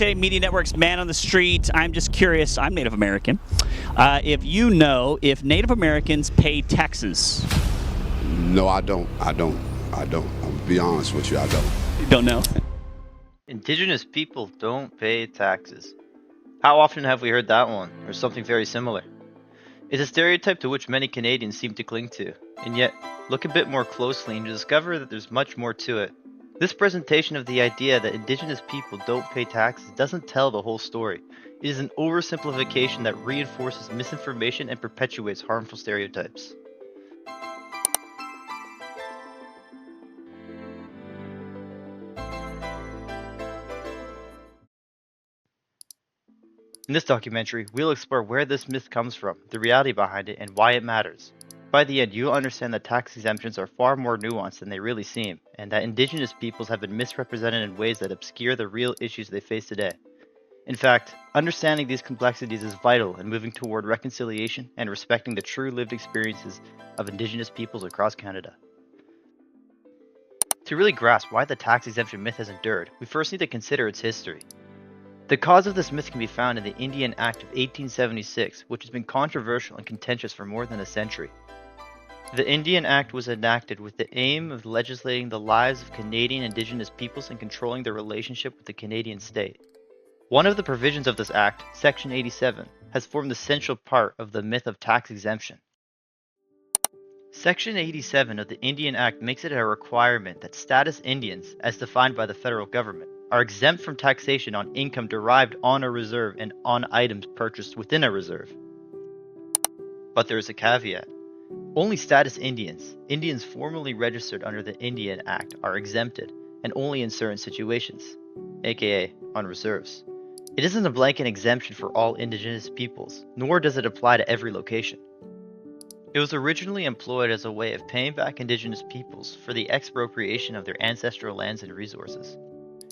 Okay, Media Network's Man on the Street. I'm just curious. I'm Native American. If you know if Native Americans pay taxes. No, I don't. I'll be honest with you, I don't. You don't know? Indigenous people don't pay taxes. How often have we heard that one, or something very similar? It's a stereotype to which many Canadians seem to cling to, and yet, look a bit more closely and you discover that there's much more to it. This presentation of the idea that Indigenous people don't pay taxes doesn't tell the whole story. It is an oversimplification that reinforces misinformation and perpetuates harmful stereotypes. In this documentary, we'll explore where this myth comes from, the reality behind it, and why it matters. By the end, you'll understand that tax exemptions are far more nuanced than they really seem, and that Indigenous peoples have been misrepresented in ways that obscure the real issues they face today. In fact, understanding these complexities is vital in moving toward reconciliation and respecting the true lived experiences of Indigenous peoples across Canada. To really grasp why the tax exemption myth has endured, we first need to consider its history. The cause of this myth can be found in the Indian Act of 1876, which has been controversial and contentious for more than a century. The Indian Act was enacted with the aim of legislating the lives of Canadian Indigenous peoples and controlling their relationship with the Canadian state. One of the provisions of this act, Section 87, has formed the central part of the myth of tax exemption. Section 87 of the Indian Act makes it a requirement that status Indians, as defined by the federal government, are exempt from taxation on income derived on a reserve and on items purchased within a reserve. But there is a caveat. Only status Indians, Indians formally registered under the Indian Act, are exempted, and only in certain situations, aka on reserves. It isn't a blanket exemption for all Indigenous peoples, nor does it apply to every location. It was originally employed as a way of paying back Indigenous peoples for the expropriation of their ancestral lands and resources.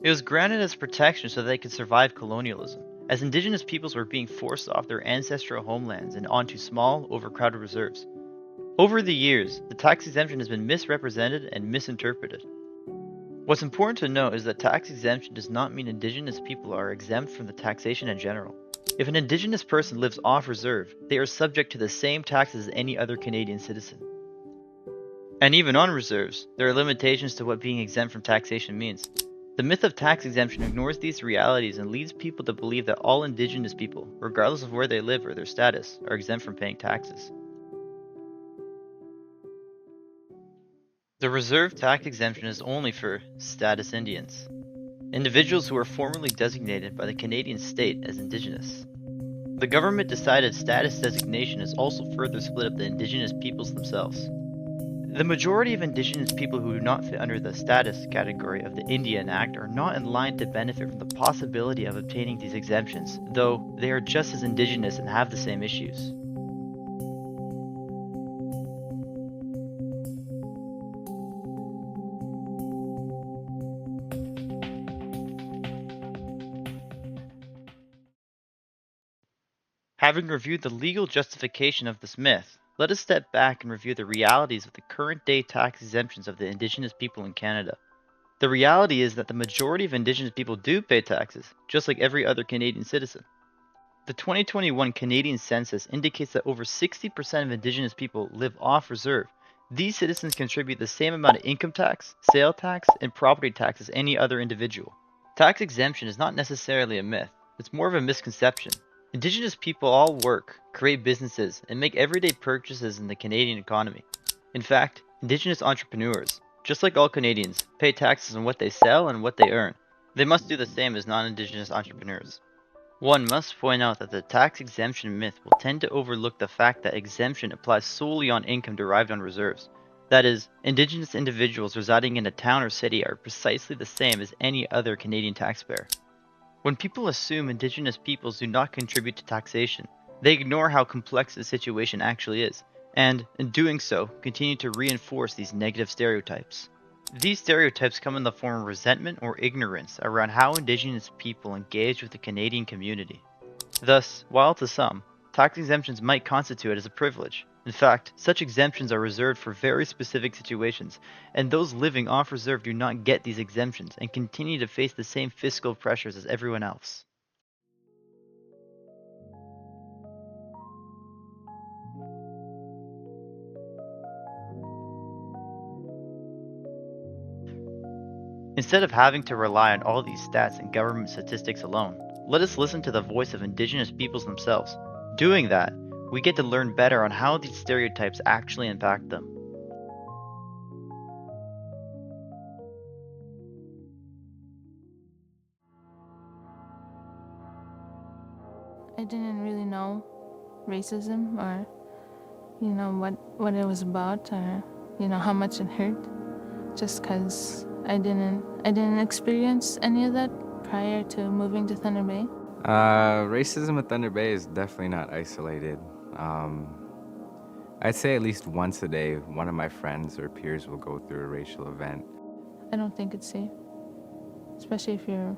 It was granted as protection so that they could survive colonialism, as Indigenous peoples were being forced off their ancestral homelands and onto small, overcrowded reserves. Over the years, the tax exemption has been misrepresented and misinterpreted. What's important to note is that tax exemption does not mean Indigenous people are exempt from the taxation in general. If an Indigenous person lives off reserve, they are subject to the same taxes as any other Canadian citizen. And even on reserves, there are limitations to what being exempt from taxation means. The myth of tax exemption ignores these realities and leads people to believe that all Indigenous people, regardless of where they live or their status, are exempt from paying taxes. The reserve tax exemption is only for status Indians, individuals who are formally designated by the Canadian state as Indigenous. The government decided status designation is also further split up the Indigenous peoples themselves. The majority of Indigenous people who do not fit under the status category of the Indian Act are not in line to benefit from the possibility of obtaining these exemptions, though they are just as Indigenous and have the same issues. Having reviewed the legal justification of this myth, let us step back and review the realities of the current-day tax exemptions of the Indigenous people in Canada. The reality is that the majority of Indigenous people do pay taxes, just like every other Canadian citizen. The 2021 Canadian census indicates that over 60% of Indigenous people live off reserve. These citizens contribute the same amount of income tax, sale tax, and property tax as any other individual. Tax exemption is not necessarily a myth, it's more of a misconception. Indigenous people all work, create businesses, and make everyday purchases in the Canadian economy. In fact, Indigenous entrepreneurs, just like all Canadians, pay taxes on what they sell and what they earn. They must do the same as non-Indigenous entrepreneurs. One must point out that the tax exemption myth will tend to overlook the fact that exemption applies solely on income derived on reserves. That is, Indigenous individuals residing in a town or city are precisely the same as any other Canadian taxpayer. When people assume Indigenous peoples do not contribute to taxation, they ignore how complex the situation actually is, and, in doing so, continue to reinforce these negative stereotypes. These stereotypes come in the form of resentment or ignorance around how Indigenous people engage with the Canadian community. Thus, while to some, tax exemptions might constitute as a privilege, In fact, such exemptions are reserved for very specific situations, and those living off reserve do not get these exemptions and continue to face the same fiscal pressures as everyone else. Instead of having to rely on all these stats and government statistics alone, let us listen to the voice of Indigenous peoples themselves. Doing that, we get to learn better on how these stereotypes actually impact them. I didn't really know racism or, what it was about or, how much it hurt. Just because I didn't experience any of that prior to moving to Thunder Bay. Racism at Thunder Bay is definitely not isolated. I'd say at least once a day, one of my friends or peers will go through a racial event. I don't think it's safe, especially if you're,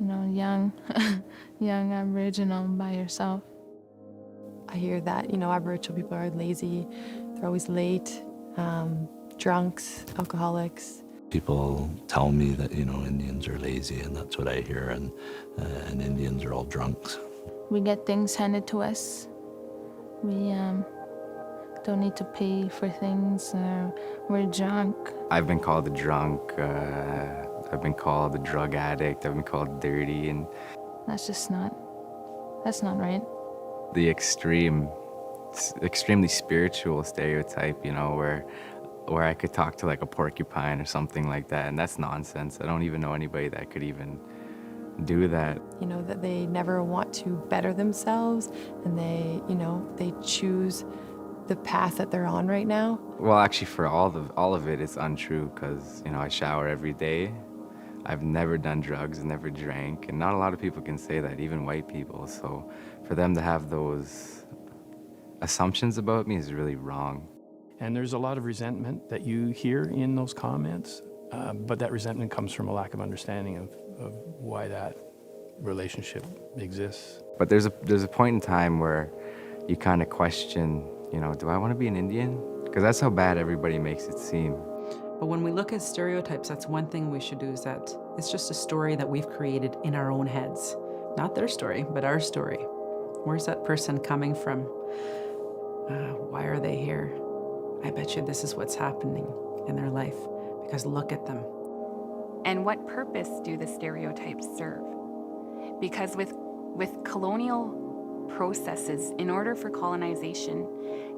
young, young Aboriginal by yourself. I hear that, Aboriginal people are lazy, they're always late, drunks, alcoholics. People tell me that, Indians are lazy, and that's what I hear, and Indians are all drunks. We get things handed to us. We don't need to pay for things, we're drunk. I've been called a drunk, I've been called a drug addict, I've been called dirty, and that's not right. the extremely spiritual stereotype, where I could talk to like a porcupine or something like that, and that's nonsense. I don't even know anybody that could even do that. That they never want to better themselves, and they choose the path that they're on right now. Well, actually, for all of it, it's untrue, because I shower every day. I've never done drugs, never drank, and not a lot of people can say that, even white people. So for them to have those assumptions about me is really wrong. And there's a lot of resentment that you hear in those comments, but that resentment comes from a lack of understanding of why that relationship exists. But there's a point in time where you kind of question, do I want to be an Indian? Because that's how bad everybody makes it seem. But when we look at stereotypes, that's one thing we should do, is that it's just a story that we've created in our own heads. Not their story, but our story. Where's that person coming from? Why are they here? I bet you this is what's happening in their life, because look at them. And what purpose do the stereotypes serve? Because with colonial processes, in order for colonization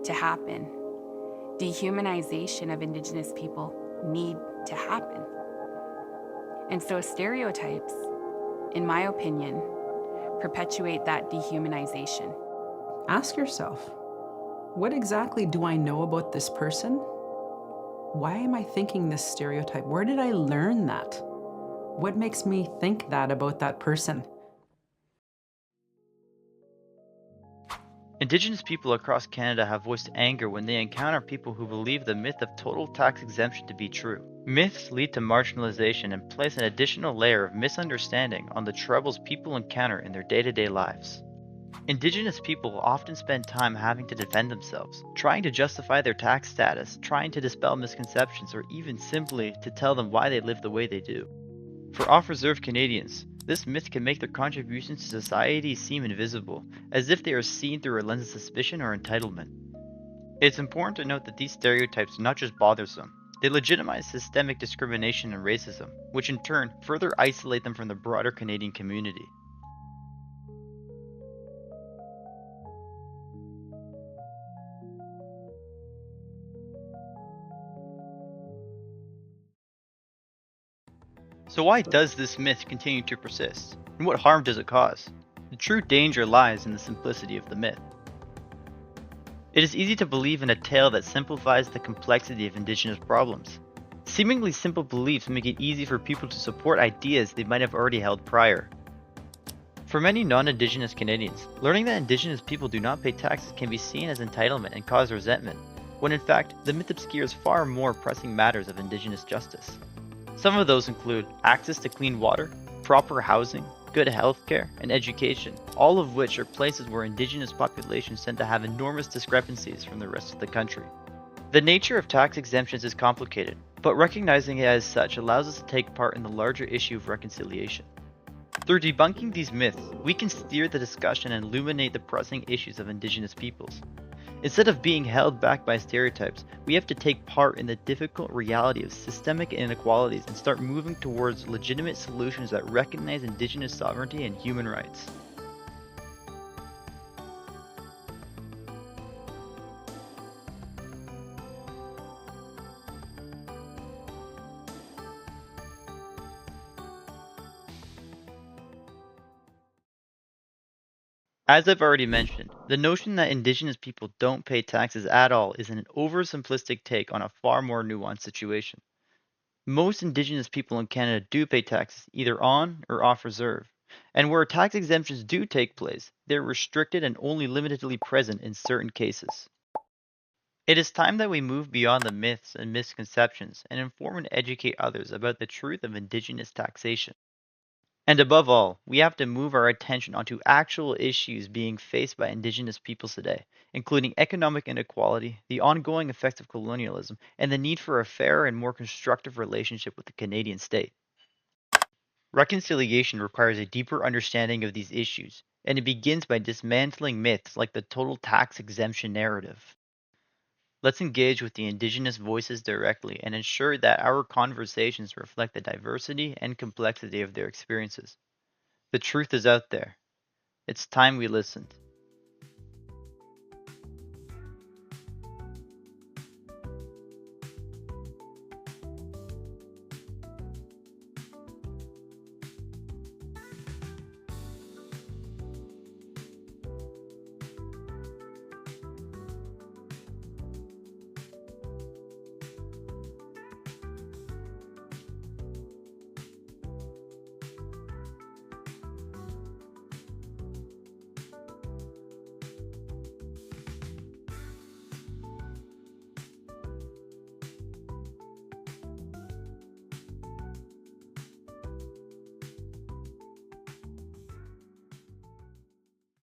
to happen, dehumanization of Indigenous people need to happen. And so stereotypes, in my opinion, perpetuate that dehumanization. Ask yourself, what exactly do I know about this person? Why am I thinking this stereotype? Where did I learn that? What makes me think that about that person? Indigenous people across Canada have voiced anger when they encounter people who believe the myth of total tax exemption to be true. Myths lead to marginalization and place an additional layer of misunderstanding on the troubles people encounter in their day-to-day lives. Indigenous people often spend time having to defend themselves, trying to justify their tax status, trying to dispel misconceptions, or even simply to tell them why they live the way they do. For off-reserve Canadians, this myth can make their contributions to society seem invisible, as if they are seen through a lens of suspicion or entitlement. It's important to note that these stereotypes are not just bothersome, they legitimize systemic discrimination and racism, which in turn further isolate them from the broader Canadian community. So why does this myth continue to persist? And what harm does it cause? The true danger lies in the simplicity of the myth. It is easy to believe in a tale that simplifies the complexity of Indigenous problems. Seemingly simple beliefs make it easy for people to support ideas they might have already held prior. For many non-Indigenous Canadians, learning that Indigenous people do not pay taxes can be seen as entitlement and cause resentment, when in fact, the myth obscures far more pressing matters of Indigenous justice. Some of those include access to clean water, proper housing, good healthcare, and education, all of which are places where Indigenous populations tend to have enormous discrepancies from the rest of the country. The nature of tax exemptions is complicated, but recognizing it as such allows us to take part in the larger issue of reconciliation. Through debunking these myths, we can steer the discussion and illuminate the pressing issues of Indigenous peoples. Instead of being held back by stereotypes, we have to take part in the difficult reality of systemic inequalities and start moving towards legitimate solutions that recognize Indigenous sovereignty and human rights. As I've already mentioned, the notion that Indigenous people don't pay taxes at all is an oversimplistic take on a far more nuanced situation. Most Indigenous people in Canada do pay taxes either on or off reserve, and where tax exemptions do take place, they're restricted and only limitedly present in certain cases. It is time that we move beyond the myths and misconceptions and inform and educate others about the truth of Indigenous taxation. And above all, we have to move our attention onto actual issues being faced by Indigenous peoples today, including economic inequality, the ongoing effects of colonialism, and the need for a fairer and more constructive relationship with the Canadian state. Reconciliation requires a deeper understanding of these issues, and it begins by dismantling myths like the total tax exemption narrative. Let's engage with the Indigenous voices directly and ensure that our conversations reflect the diversity and complexity of their experiences. The truth is out there. It's time we listened.